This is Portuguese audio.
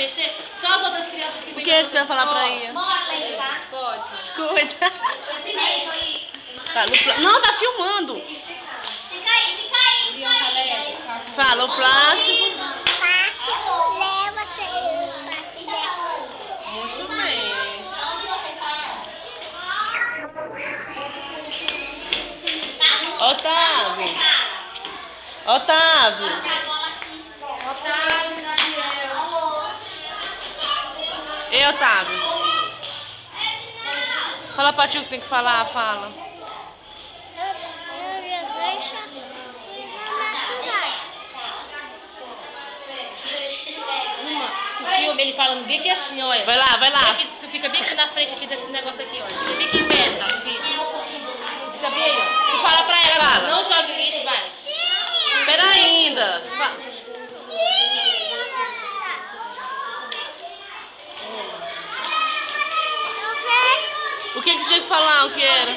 mexer. Só as outras crianças que O que tu vai falar pra ele? Pode. Cuida. Não, tá filmando. Fica aí. Fala, o plástico. Muito bem. Otávio. Otávio. Gabriel. Ei, Otávio. Fala pra tio que tem que falar, fala. Ele falando bem aqui assim, olha. Vai lá, vai lá. Você fica bem aqui na frente aqui desse negócio aqui, olha. Fica bem aqui perto, tá? Fica bem aí, ó. E fala pra ela, Fala. não jogue lixo, vai. Espera ainda. O que que tinha que falar? O que era?